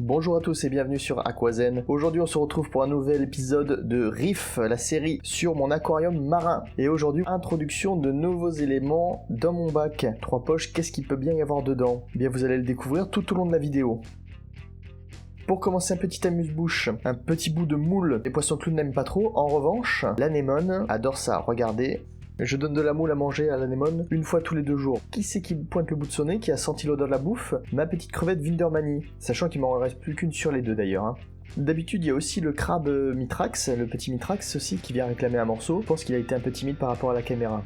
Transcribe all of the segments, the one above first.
Bonjour à tous et bienvenue sur Aquazen. Aujourd'hui on se retrouve pour un nouvel épisode de Reef, la série sur mon aquarium marin. Et aujourd'hui, introduction de nouveaux éléments dans mon bac. 3 poches, qu'est-ce qu'il peut bien y avoir dedans? Eh bien vous allez le découvrir tout au long de la vidéo. Pour commencer, un petit amuse-bouche, un petit bout de moule. Les poissons clowns n'aiment pas trop. En revanche, l'anémone adore ça, regardez. Je donne de la moule à manger à l'anémone une fois tous les 2 jours. Qui c'est qui pointe le bout de son nez, qui a senti l'odeur de la bouffe? Ma petite crevette Windermanie, sachant qu'il m'en reste plus qu'une sur les 2 d'ailleurs. D'habitude, il y a aussi le crabe Mitrax, le petit Mitrax aussi, qui vient réclamer un morceau. Je pense qu'il a été un peu timide par rapport à la caméra.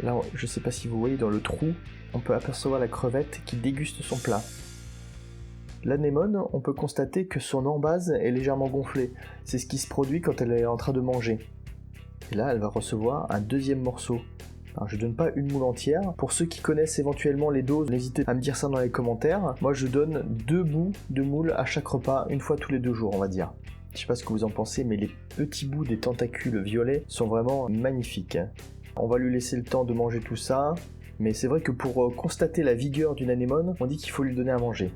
Là, je sais pas si vous voyez dans le trou, on peut apercevoir la crevette qui déguste son plat. L'anémone, on peut constater que son embase est légèrement gonflée. C'est ce qui se produit quand elle est en train de manger. Et là, elle va recevoir un deuxième morceau. Alors, je donne pas une moule entière. Pour ceux qui connaissent éventuellement les doses, n'hésitez pas à me dire ça dans les commentaires. Moi, je donne 2 bouts de moule à chaque repas, une fois tous les 2 jours, on va dire. Je sais pas ce que vous en pensez, mais les petits bouts des tentacules violets sont vraiment magnifiques. On va lui laisser le temps de manger tout ça. Mais c'est vrai que pour constater la vigueur d'une anémone, on dit qu'il faut lui donner à manger.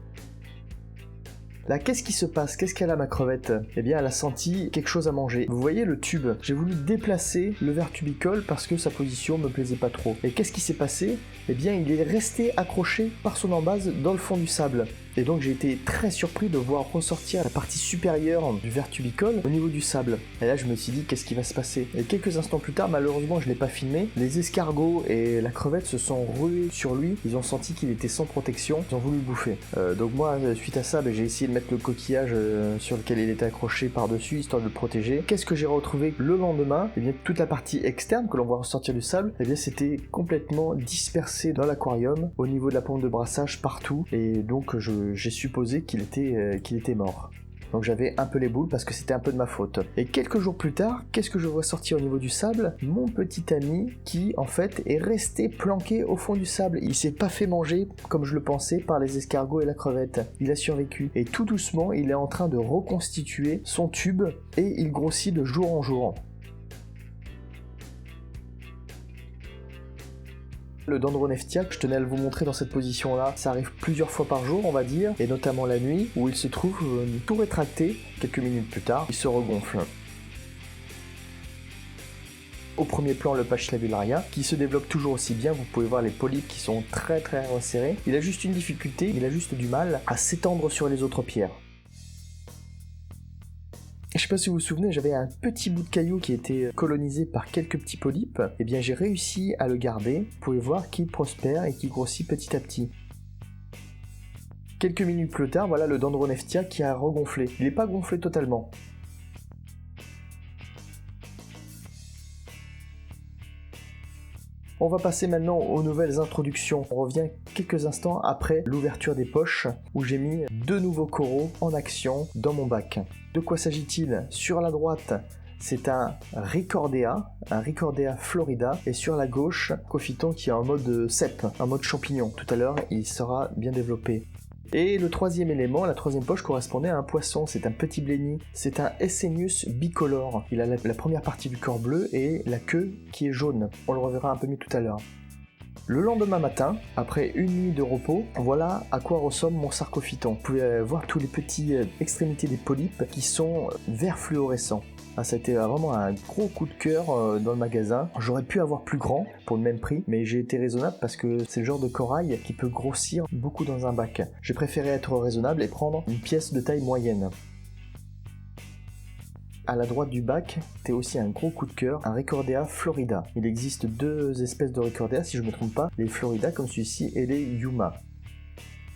Là, qu'est-ce qui se passe? Qu'est-ce qu'elle a, ma crevette? Eh bien, elle a senti quelque chose à manger. Vous voyez le tube? J'ai voulu déplacer le verre tubicole parce que sa position me plaisait pas trop. Et qu'est-ce qui s'est passé? Eh bien, il est resté accroché par son embase dans le fond du sable. Et donc, j'ai été très surpris de voir ressortir la partie supérieure du verre tubicole au niveau du sable. Et là, je me suis dit, qu'est-ce qui va se passer? Et quelques instants plus tard, malheureusement, je l'ai pas filmé. Les escargots et la crevette se sont rués sur lui. Ils ont senti qu'il était sans protection. Ils ont voulu le bouffer. Donc moi, suite à ça, j'ai essayé de mettre le coquillage sur lequel il était accroché par-dessus, histoire de le protéger. Qu'est-ce que j'ai retrouvé le lendemain? Eh bien, toute la partie externe que l'on voit ressortir du sable, eh bien, c'était complètement dispersé dans l'aquarium, au niveau de la pompe de brassage, partout. Et donc, j'ai supposé qu'il était mort. Donc j'avais un peu les boules parce que c'était un peu de ma faute. Et quelques jours plus tard, qu'est-ce que je vois sortir au niveau du sable? Mon petit ami qui en fait est resté planqué au fond du sable. Il s'est pas fait manger comme je le pensais par les escargots et la crevette. Il a survécu. Et tout doucement, il est en train de reconstituer son tube et il grossit de jour en jour. Le Dendroneftia, que je tenais à vous montrer dans cette position-là, ça arrive plusieurs fois par jour, on va dire, et notamment la nuit, où il se trouve tout rétracté. Quelques minutes plus tard, il se regonfle. Au premier plan, le Pachyclavularia, qui se développe toujours aussi bien. Vous pouvez voir les polypes qui sont très resserrés. Il a juste une difficulté, il a juste du mal à s'étendre sur les autres pierres. Je sais pas si vous vous souvenez, j'avais un petit bout de caillou qui était colonisé par quelques petits polypes. Et bien j'ai réussi à le garder. Vous pouvez voir qu'il prospère et qu'il grossit petit à petit. Quelques minutes plus tard, voilà le Dendroneftia qui a regonflé. Il n'est pas gonflé totalement. On va passer maintenant aux nouvelles introductions. On revient quelques instants après l'ouverture des poches où j'ai mis 2 nouveaux coraux en action dans mon bac. De quoi s'agit-il? Sur la droite, c'est un Ricordea florida, et sur la gauche, Cophyton qui est en mode cèpe, en mode champignon. Tout à l'heure, il sera bien développé. Et le troisième élément, la troisième poche correspondait à un poisson, c'est un petit blenny, c'est un Essenius bicolore. Il a la première partie du corps bleu et la queue qui est jaune. On le reverra un peu mieux tout à l'heure. Le lendemain matin, après une nuit de repos, voilà à quoi ressemble mon Sarcophyton. Vous pouvez voir tous les petits extrémités des polypes qui sont vert fluorescent. Ça a été vraiment un gros coup de cœur dans le magasin. J'aurais pu avoir plus grand pour le même prix, mais j'ai été raisonnable parce que c'est le genre de corail qui peut grossir beaucoup dans un bac. J'ai préféré être raisonnable et prendre une pièce de taille moyenne. À la droite du bac, c'était aussi un gros coup de cœur, un Ricordea florida. Il existe 2 espèces de Ricordea, si je ne me trompe pas, les Florida comme celui-ci et les Yuma.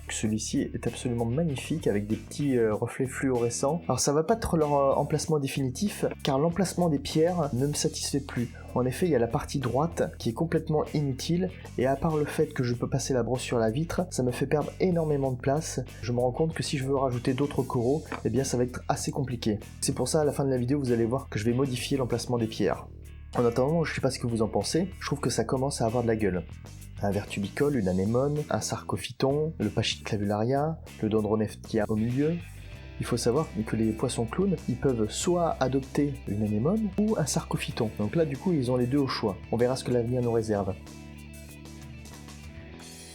Celui-ci est absolument magnifique avec des petits reflets fluorescents. Alors ça va pas être leur emplacement définitif car l'emplacement des pierres ne me satisfait plus. En effet, il y a la partie droite qui est complètement inutile et à part le fait que je peux passer la brosse sur la vitre, ça me fait perdre énormément de place. Je me rends compte que si je veux rajouter d'autres coraux, eh bien ça va être assez compliqué. C'est pour ça à la fin de la vidéo, vous allez voir que je vais modifier l'emplacement des pierres. En attendant, je sais pas ce que vous en pensez, je trouve que ça commence à avoir de la gueule. Un verre tubicole, une anémone, un Sarcophyton, le Pachyclavularia, le Dendroneftia au milieu. Il faut savoir que les poissons clowns, ils peuvent soit adopter une anémone ou un sarcophyton. Donc là du coup ils ont les deux au choix. On verra ce que l'avenir nous réserve.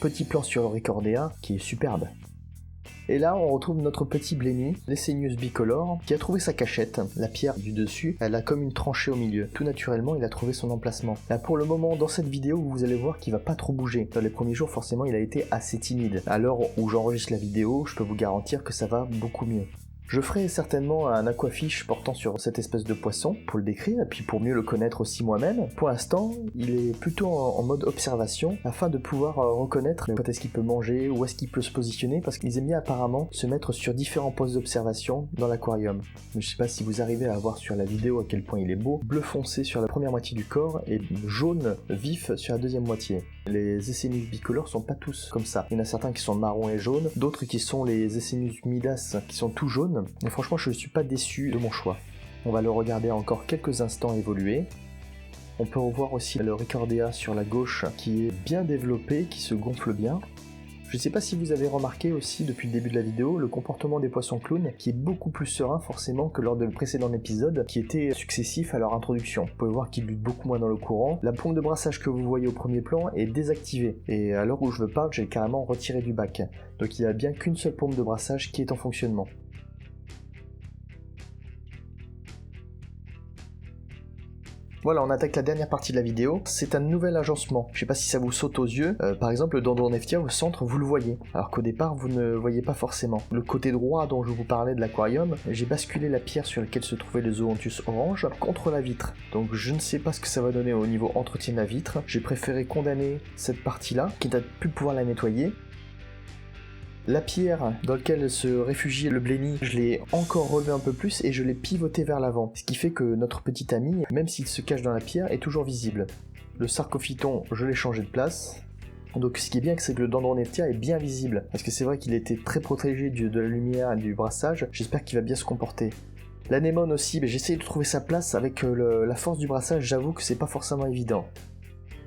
Petit plan sur le Ricordea qui est superbe. Et là, on retrouve notre petit Blenny, l'Essenius bicolore, qui a trouvé sa cachette. La pierre du dessus, elle a comme une tranchée au milieu. Tout naturellement, il a trouvé son emplacement. Là, pour le moment, dans cette vidéo, vous allez voir qu'il va pas trop bouger. Dans les premiers jours, forcément, il a été assez timide. À l'heure où j'enregistre la vidéo, je peux vous garantir que ça va beaucoup mieux. Je ferai certainement un aquafiche portant sur cette espèce de poisson pour le décrire et puis pour mieux le connaître aussi moi-même. Pour l'instant, il est plutôt en mode observation afin de pouvoir reconnaître quand est-ce qu'il peut manger, où est-ce qu'il peut se positionner parce qu'ils aiment bien apparemment se mettre sur différents postes d'observation dans l'aquarium. Mais je sais pas si vous arrivez à voir sur la vidéo à quel point il est beau, bleu foncé sur la première moitié du corps et jaune vif sur la deuxième moitié. Les Essenius bicolores sont pas tous comme ça. Il y en a certains qui sont marrons et jaunes, d'autres qui sont les Essenius midas qui sont tout jaunes. Et franchement, je ne suis pas déçu de mon choix. On va le regarder encore quelques instants évoluer. On peut revoir aussi le Ricordea sur la gauche qui est bien développé, qui se gonfle bien. Je ne sais pas si vous avez remarqué aussi depuis le début de la vidéo le comportement des poissons clowns qui est beaucoup plus serein forcément que lors de le précédent épisode qui était successif à leur introduction. Vous pouvez voir qu'ils butent beaucoup moins dans le courant. La pompe de brassage que vous voyez au premier plan est désactivée et à l'heure où je vous parle, j'ai carrément retiré du bac. Donc il n'y a bien qu'une seule pompe de brassage qui est en fonctionnement. Voilà, on attaque la dernière partie de la vidéo. C'est un nouvel agencement. Je sais pas si ça vous saute aux yeux. Par exemple, le Dendroneftia au centre, vous le voyez. Alors qu'au départ, vous ne le voyez pas forcément. Le côté droit dont je vous parlais de l'aquarium, j'ai basculé la pierre sur laquelle se trouvait le Zoonthus orange contre la vitre. Donc je ne sais pas ce que ça va donner au niveau entretien de la vitre. J'ai préféré condamner cette partie-là, quitte à plus pouvoir la nettoyer. La pierre dans laquelle se réfugie le Blenny, je l'ai encore relevé un peu plus et je l'ai pivoté vers l'avant. Ce qui fait que notre petit ami, même s'il se cache dans la pierre, est toujours visible. Le sarcophyton, je l'ai changé de place. Donc ce qui est bien, c'est que le Dendroneftia est bien visible. Parce que c'est vrai qu'il était très protégé de la lumière et du brassage. J'espère qu'il va bien se comporter. L'anémone aussi, j'ai essayé de trouver sa place avec la force du brassage, j'avoue que c'est pas forcément évident.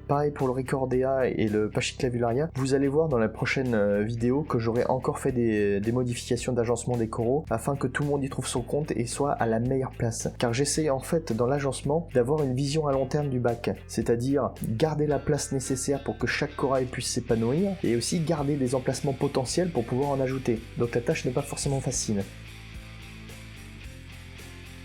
Pareil pour le Ricordea et le Pachysclavularia, vous allez voir dans la prochaine vidéo que j'aurai encore fait des modifications d'agencement des coraux afin que tout le monde y trouve son compte et soit à la meilleure place. Car j'essaie en fait dans l'agencement d'avoir une vision à long terme du bac, c'est-à-dire garder la place nécessaire pour que chaque corail puisse s'épanouir et aussi garder des emplacements potentiels pour pouvoir en ajouter. Donc la tâche n'est pas forcément facile.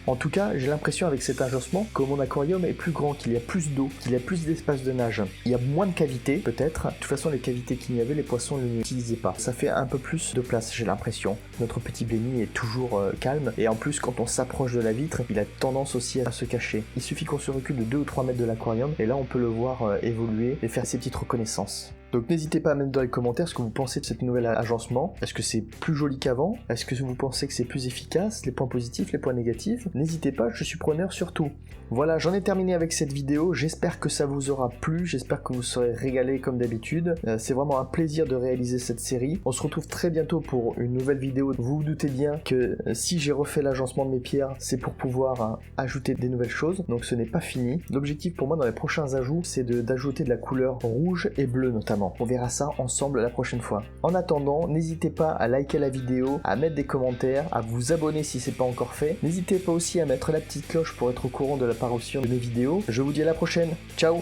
En tout cas, j'ai l'impression avec cet agencement que mon aquarium est plus grand, qu'il y a plus d'eau, qu'il y a plus d'espace de nage. Il y a moins de cavités, peut-être. De toute façon, les cavités qu'il y avait, les poissons ne les utilisaient pas. Ça fait un peu plus de place, j'ai l'impression. Notre petit Blenny est toujours calme, et en plus, quand on s'approche de la vitre, il a tendance aussi à se cacher. Il suffit qu'on se recule de 2 ou 3 mètres de l'aquarium, et là, on peut le voir évoluer et faire ses petites reconnaissances. Donc n'hésitez pas à mettre dans les commentaires ce que vous pensez de cette nouvelle agencement. Est-ce que c'est plus joli qu'avant? Est-ce que vous pensez que c'est plus efficace? Les points positifs, les points négatifs? N'hésitez pas, je suis preneur sur tout. Voilà, j'en ai terminé avec cette vidéo. J'espère que ça vous aura plu. J'espère que vous serez régalés comme d'habitude. C'est vraiment un plaisir de réaliser cette série. On se retrouve très bientôt pour une nouvelle vidéo. Vous vous doutez bien que si j'ai refait l'agencement de mes pierres, c'est pour pouvoir ajouter des nouvelles choses. Donc ce n'est pas fini. L'objectif pour moi dans les prochains ajouts, c'est d'ajouter de la couleur rouge et bleue notamment. On verra ça ensemble la prochaine fois. En attendant, n'hésitez pas à liker la vidéo, à mettre des commentaires, à vous abonner si c'est pas encore fait. N'hésitez pas aussi à mettre la petite cloche pour être au courant de la parution de mes vidéos. Je vous dis à la prochaine. Ciao!